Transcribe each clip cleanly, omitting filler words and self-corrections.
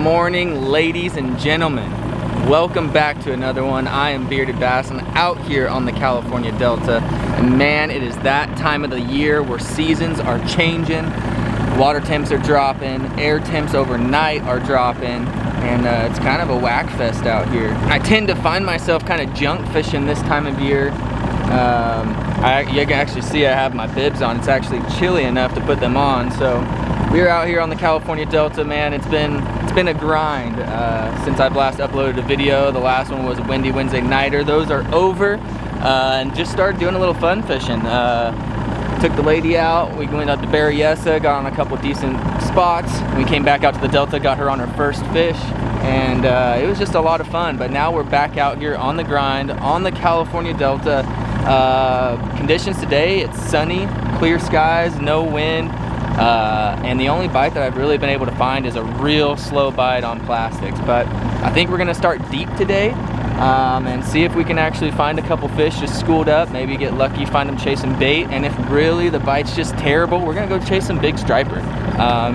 morning, ladies and gentlemen. Welcome back to another one. I am Bearded Bass. I'm out here on the California Delta, and man, it is that time of the year where seasons are changing. Water temps are dropping, air temps overnight are dropping, and it's kind of a whack fest out here. I tend to find myself kind of junk fishing this time of year. You can actually see I have my bibs on. It's actually chilly enough to put them on. So we're out here on the California Delta, man. It's been a grind since I've last uploaded a video. The last one was a windy Wednesday nighter. Those are over, and just started doing a little fun fishing. Took the lady out. We went up to Berryessa, got on a couple decent spots. We came back out to the Delta, got her on her first fish, and it was just a lot of fun. But now we're back out here on the grind on the California Delta. Conditions today, it's sunny, clear skies, no wind, and the only bite that I've really been able to find is a real slow bite on plastics. But I think we're gonna start deep today and see if we can actually find a couple fish just schooled up, maybe get lucky, find them chasing bait, and if really the bite's just terrible, we're gonna go chase some big striper,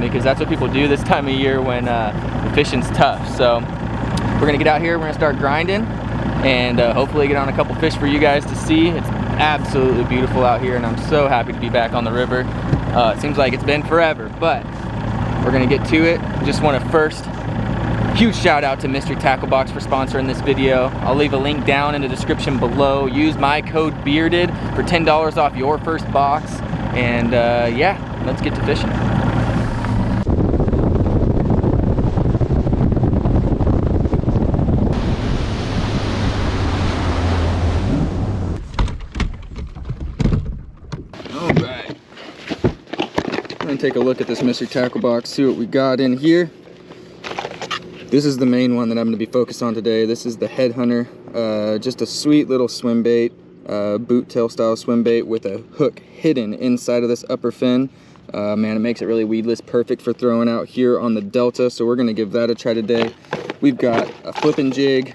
because that's what people do this time of year when the fishing's tough. So we're gonna get out here, we're gonna start grinding, and hopefully get on a couple fish for you guys to see. It's absolutely beautiful out here, and I'm so happy to be back on the river. It seems like it's been forever, but we're gonna get to it. Just want to first huge shout out to Mystery Tackle Box for sponsoring this video. I'll leave a link down in the description below. Use my code BEARDED for $10 off your first box, and yeah, let's get to fishing. Take a look at this Mystery Tackle Box, see what we got in here. This is the main one that I'm going to be focused on today. This is the Headhunter, just a sweet little swim bait, boot tail style swim bait with a hook hidden inside of this upper fin. Man, it makes it really weedless, perfect for throwing out here on the Delta, so we're going to give that a try today. We've got a flipping jig,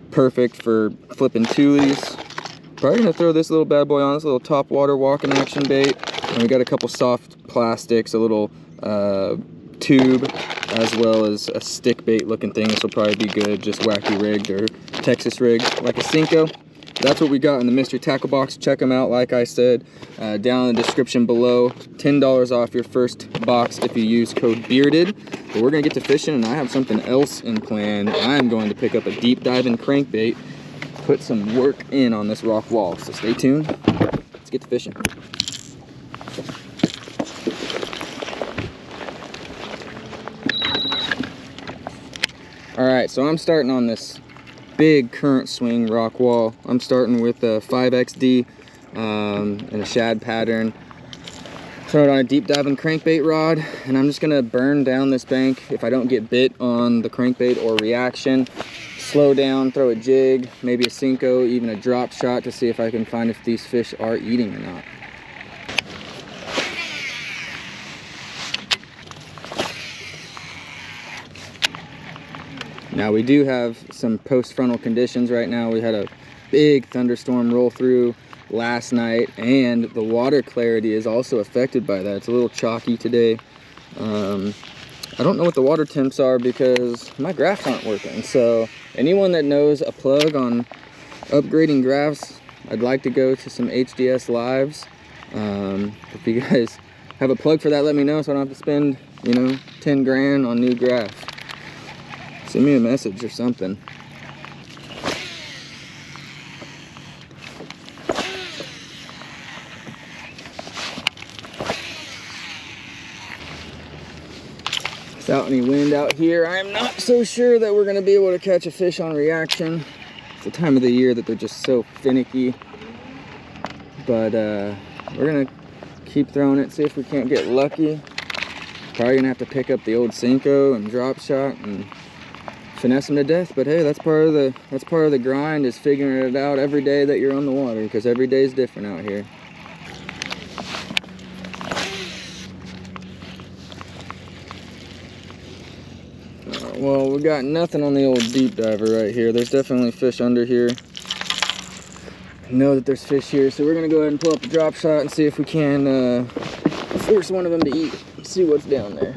perfect for flipping toolies. Probably going to throw this little bad boy on, this little top water walking action bait. And we got a couple soft plastics, a little tube, as well as a stick bait looking thing. This will probably be good, just wacky rigged or Texas rigged like a Cinco. That's what we got in the Mystery Tackle Box. Check them out, like I said, down in the description below. $10 off your first box if you use code BEARDED. But we're gonna get to fishing, and I have something else in plan. I'm going to pick up a deep diving crankbait, put some work in on this rock wall. So stay tuned. Let's get to fishing. Alright, so I'm starting on this big current swing rock wall. I'm starting with a 5XD and a shad pattern. Throw it on a deep diving crankbait rod, and I'm just going to burn down this bank if I don't get bit on the crankbait or reaction. Slow down, throw a jig, maybe a Cinco, even a drop shot to see if I can find if these fish are eating or not. Now we do have some post-frontal conditions right now. We had a big thunderstorm roll through last night, and the water clarity is also affected by that. It's a little chalky today. I don't know what the water temps are because my graphs aren't working. So anyone that knows a plug on upgrading graphs, I'd like to go to some HDS lives. If you guys have a plug for that, let me know so I don't have to spend, 10 grand on new graphs. Send me a message or something. Without any wind out here, I'm not so sure that we're going to be able to catch a fish on reaction. It's the time of the year that they're just so finicky. But we're going to keep throwing it, see if we can't get lucky. Probably going to have to pick up the old Cinco and drop shot and finesse them to death. But hey, that's part of the grind, is figuring it out every day that you're on the water, because every day is different out here. Well, we got nothing on the old deep diver right here. There's definitely fish under here. I know that there's fish here, so we're gonna go ahead and pull up the drop shot and see if we can force one of them to eat. See what's down there.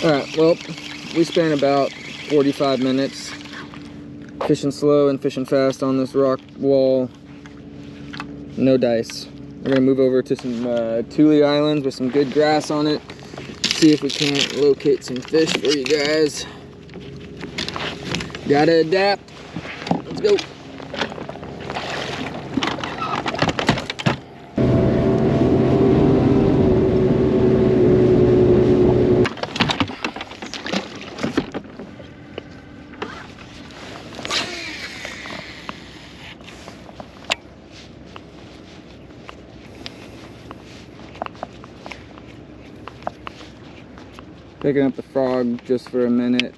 Alright, well, we spent about 45 minutes fishing slow and fishing fast on this rock wall. No dice. We're gonna move over to some Thule Islands with some good grass on it. See if we can't locate some fish for you guys. Gotta adapt. Let's go. Picking up the frog just for a minute.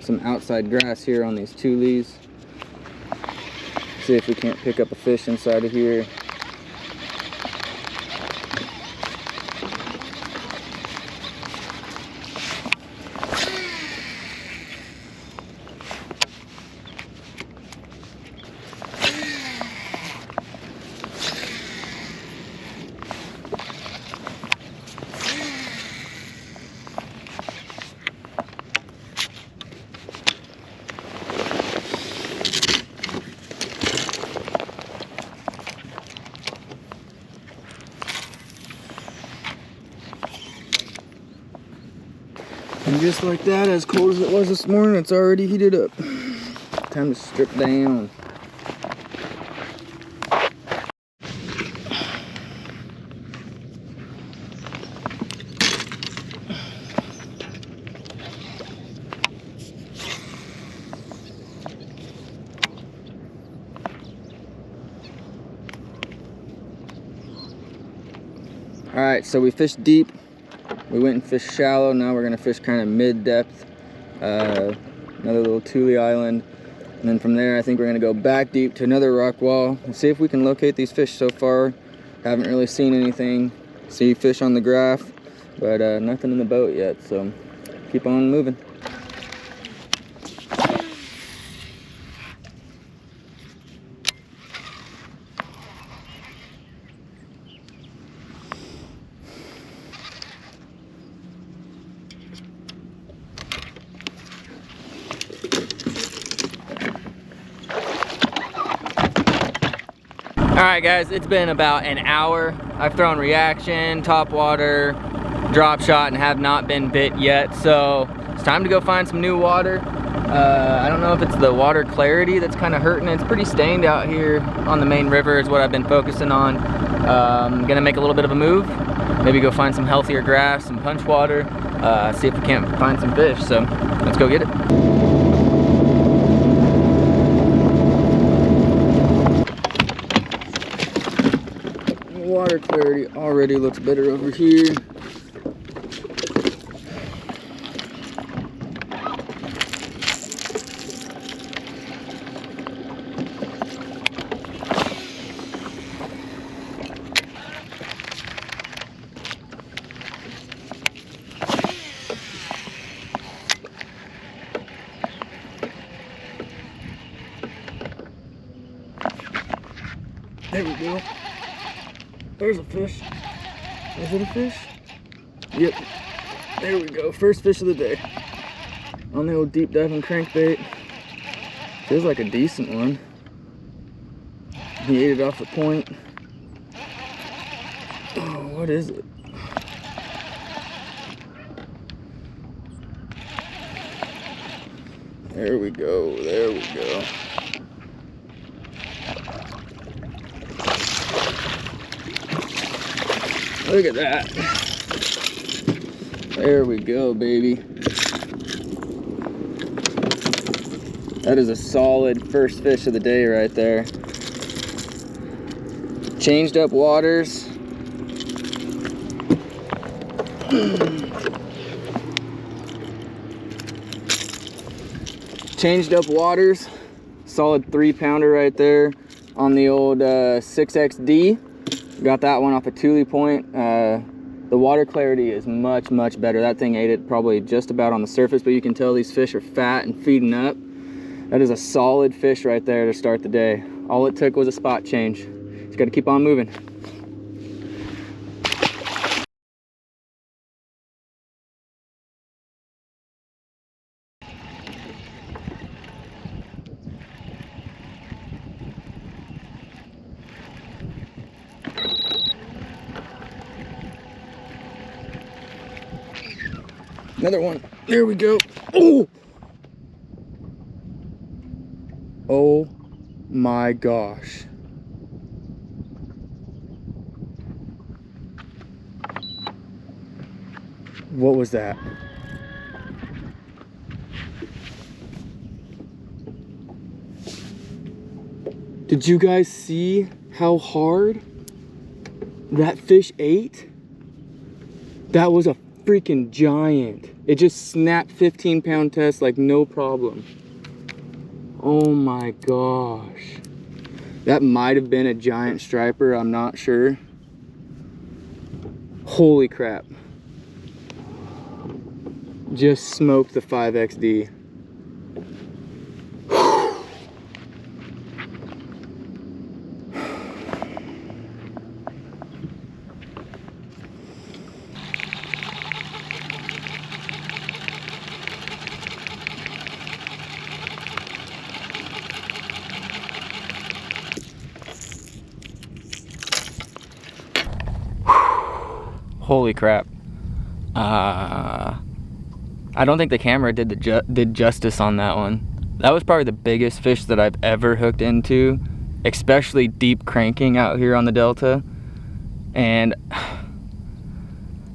Some outside grass here on these Thules. See if we can't pick up a fish inside of here. And just like that, as cold as it was this morning, it's already heated up. Time to strip down. All right, so we fished deep. We went and fished shallow. Now we're gonna fish kind of mid-depth. Another little Thule Island. And then from there, I think we're gonna go back deep to another rock wall and see if we can locate these fish. So far, haven't really seen anything. See fish on the graph, but nothing in the boat yet, so keep on moving. Alright guys, it's been about an hour. I've thrown reaction, top water, drop shot, and have not been bit yet. So it's time to go find some new water. I don't know if it's the water clarity that's kind of hurting. It's pretty stained out here on the main river is what I've been focusing on. Gonna make a little bit of a move. Maybe go find some healthier grass, some punch water, see if we can't find some fish. So let's go get it. Water clarity already looks better over here. There we go. There's a fish. Is it a fish? Yep. There we go. First fish of the day. On the old deep diving crankbait. Feels like a decent one. He ate it off the point. Oh, what is it? There we go. There we go. Look at that. There we go, baby. That is a solid first fish of the day right there. Changed up waters. Changed up waters. Solid 3-pounder right there on the old 6XD. Got that one off a Thule point. The water clarity is much, much better. That thing ate it probably just about on the surface, but you can tell these fish are fat and feeding up. That is a solid fish right there to start the day. All it took was a spot change. Just got to keep on moving. Another one. There we go. Oh! Oh my gosh. What was that? Did you guys see how hard that fish ate? That was a freaking giant. It just snapped 15-pound test like no problem. Oh my gosh. That might have been a giant striper, I'm not sure. Holy crap. Just smoked the 5XD. Holy crap. I don't think the camera did justice on that one. That was probably the biggest fish that I've ever hooked into, especially deep cranking out here on the Delta. And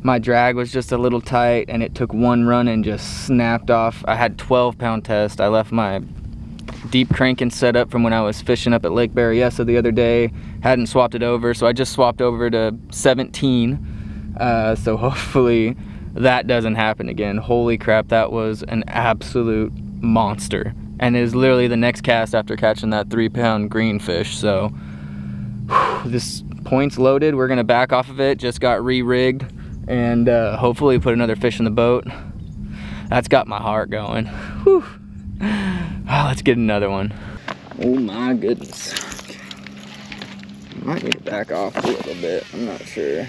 my drag was just a little tight and it took one run and just snapped off. I had 12-pound test. I left my deep cranking set up from when I was fishing up at Lake Berryessa the other day. Hadn't swapped it over, so I just swapped over to 17. So hopefully that doesn't happen again. Holy crap, that was an absolute monster. And it is literally the next cast after catching that 3-pound greenfish. So this point's loaded. We're gonna back off of it. Just got re-rigged and hopefully put another fish in the boat. That's got my heart going. Whew. Oh, let's get another one. Oh my goodness. Okay. Might need to back off a little bit, I'm not sure.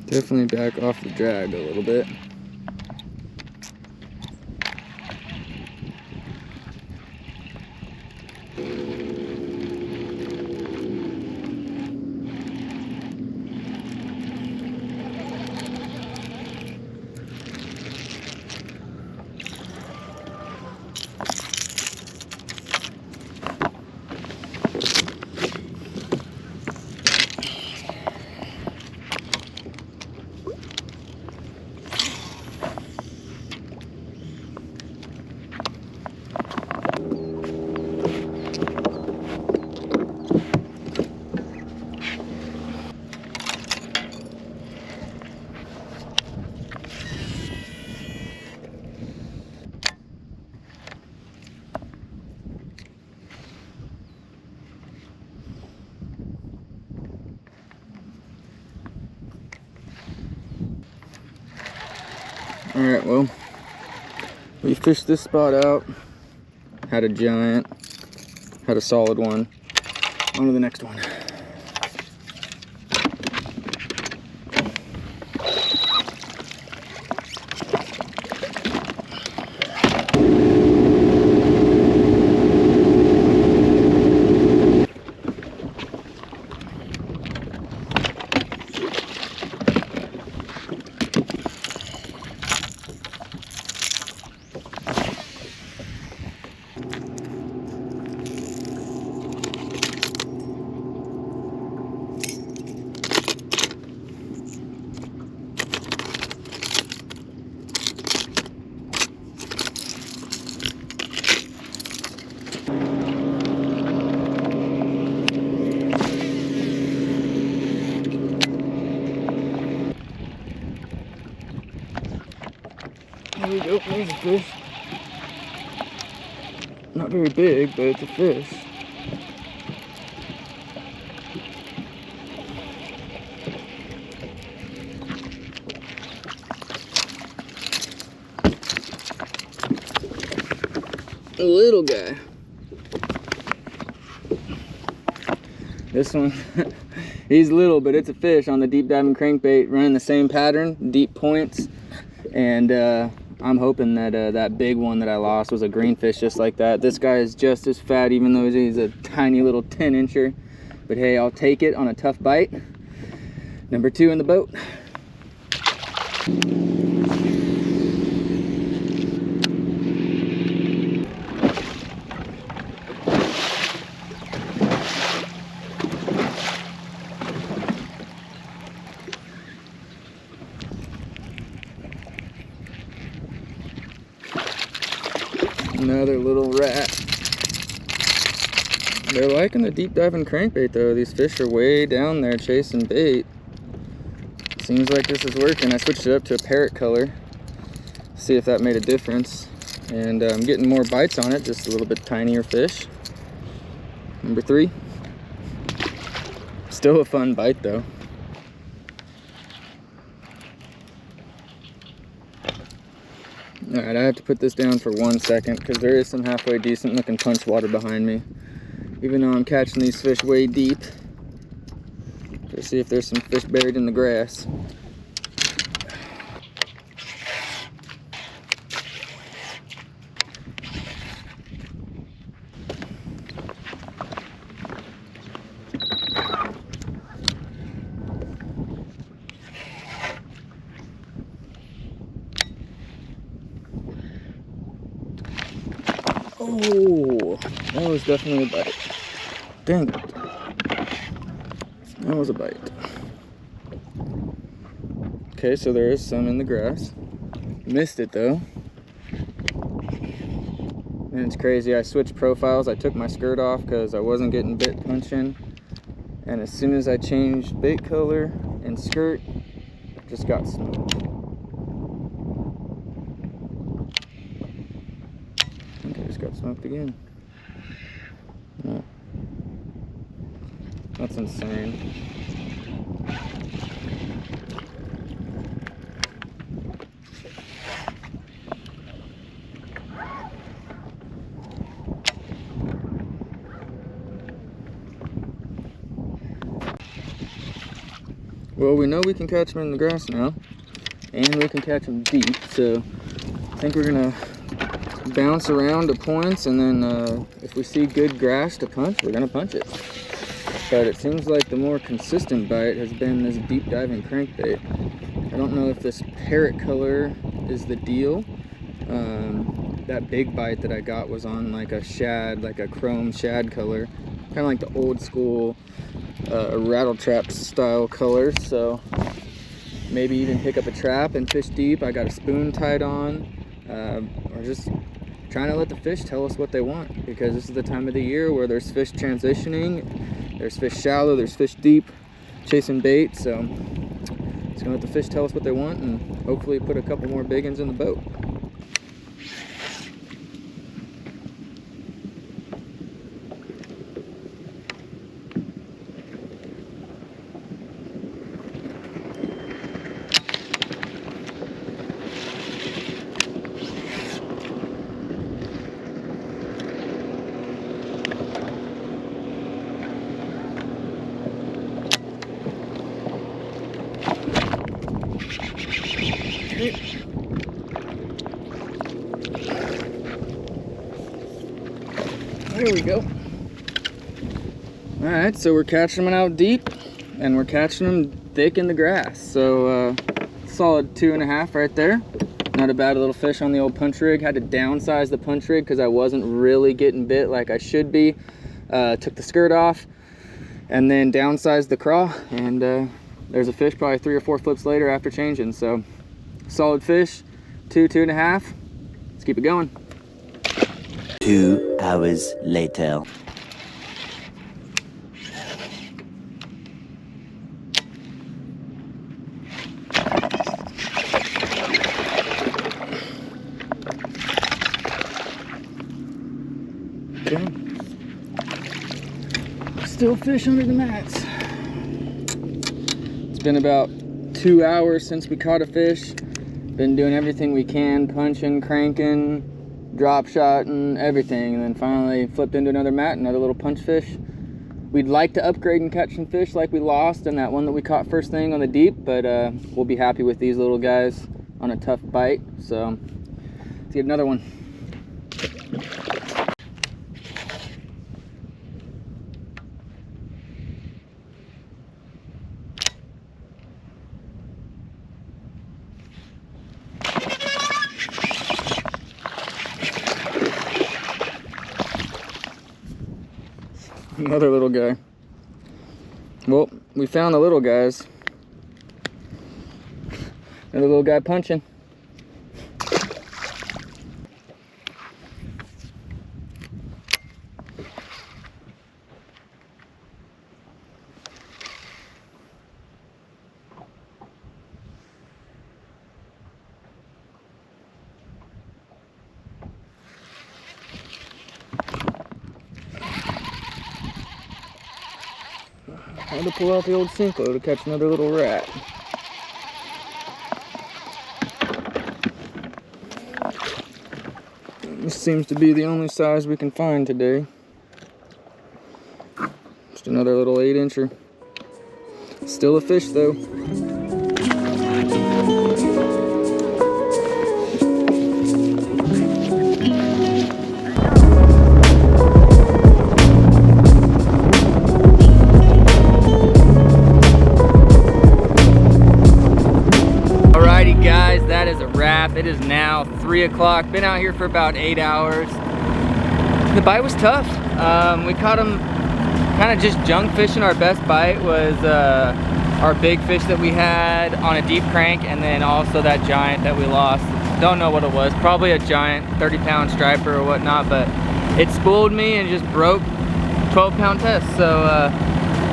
Definitely back off the drag a little bit. Alright, well, we fished this spot out, had a giant, had a solid one. On to the next one. There we go, there's a fish. Not very big, but it's a fish. A little guy. This one, he's little, but it's a fish on the deep diving crankbait, running the same pattern, deep points. And I'm hoping that that big one that I lost was a greenfish just like that. This guy is just as fat, even though he's a tiny little 10-incher. But hey, I'll take it on a tough bite. Number 2 in the boat. Another little rat. They're liking the deep diving crankbait though. These fish are way down there chasing bait. Seems like this is working. I switched it up to a parrot color. See if that made a difference. And I'm getting more bites on it, just a little bit tinier fish. Number 3. Still a fun bite though. Alright, I have to put this down for 1 second because there is some halfway decent looking punch water behind me. Even though I'm catching these fish way deep. Let's see if there's some fish buried in the grass. Oh, that was definitely a bite. Dang it. That was a bite. Okay, so there is some in the grass. Missed it though. And it's crazy, I switched profiles. I took my skirt off because I wasn't getting bit punching. And as soon as I changed bait color and skirt, it just got smoked. I think I just got smoked again. No. That's insane. Well, we know we can catch them in the grass now, and we can catch them deep, so I think we're gonna bounce around to points, and then if we see good grass to punch, we're gonna punch it. But it seems like the more consistent bite has been this deep diving crankbait. I don't know if this parrot color is the deal. That big bite that I got was on like a shad, like a chrome shad color, kind of like the old school rattle trap style colors. So maybe even pick up a trap and fish deep. I got a spoon tied on, or just trying to let the fish tell us what they want, because this is the time of the year where there's fish transitioning, there's fish shallow, there's fish deep chasing bait. So just gonna let the fish tell us what they want and hopefully put a couple more big ones in the boat. There we go. All right, so we're catching them out deep and we're catching them thick in the grass. So solid 2.5 right there. Not a bad little fish on the old punch rig. Had to downsize the punch rig because I wasn't really getting bit like I should be. Took the skirt off and then downsized the craw, and there's a fish probably 3 or 4 flips later after changing. So solid fish, 2.5. Let's keep it going. 2 hours later. Okay. Still fish under the mats. It's been about 2 hours since we caught a fish. Been doing everything we can, punching, cranking, drop shot and everything, and then finally flipped into another mat, another little punch fish. We'd like to upgrade and catch some fish like we lost in that one that we caught first thing on the deep, but we'll be happy with these little guys on a tough bite. So let's get another one. Another little guy. Well, we found the little guys. Another little guy punching. Had to pull out the old Cinco to catch another little rat. This seems to be the only size we can find today. Just another little 8-incher. Still a fish though. That is a wrap. It is now 3 o'clock. Been out here for about 8 hours. The bite was tough. We caught them kind of just junk fishing. Our best bite was our big fish that we had on a deep crank, and then also that giant that we lost. Don't know what it was. Probably a giant 30-pound striper or whatnot, but it spooled me and just broke 12-pound test. So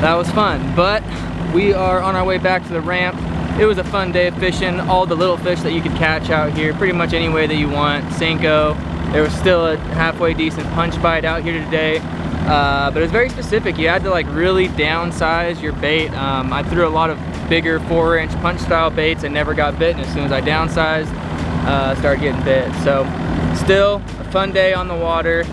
that was fun. But we are on our way back to the ramp. It was a fun day of fishing. All the little fish that you could catch out here, pretty much any way that you want. Cinco. There was still a halfway decent punch bite out here today, but it was very specific. You had to like really downsize your bait. I threw a lot of bigger 4-inch punch style baits and never got bitten. As soon as I downsized, started getting bit. So still a fun day on the water.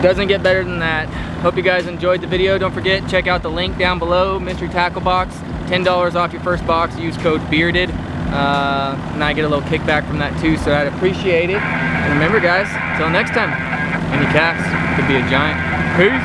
Doesn't get better than that. Hope you guys enjoyed the video. Don't forget, check out the link down below, mystery tackle box. $10 off your first box. Use code BEARDED. And I get a little kickback from that too, so I'd appreciate it. And remember guys, until next time, any casts could be a giant. Peace.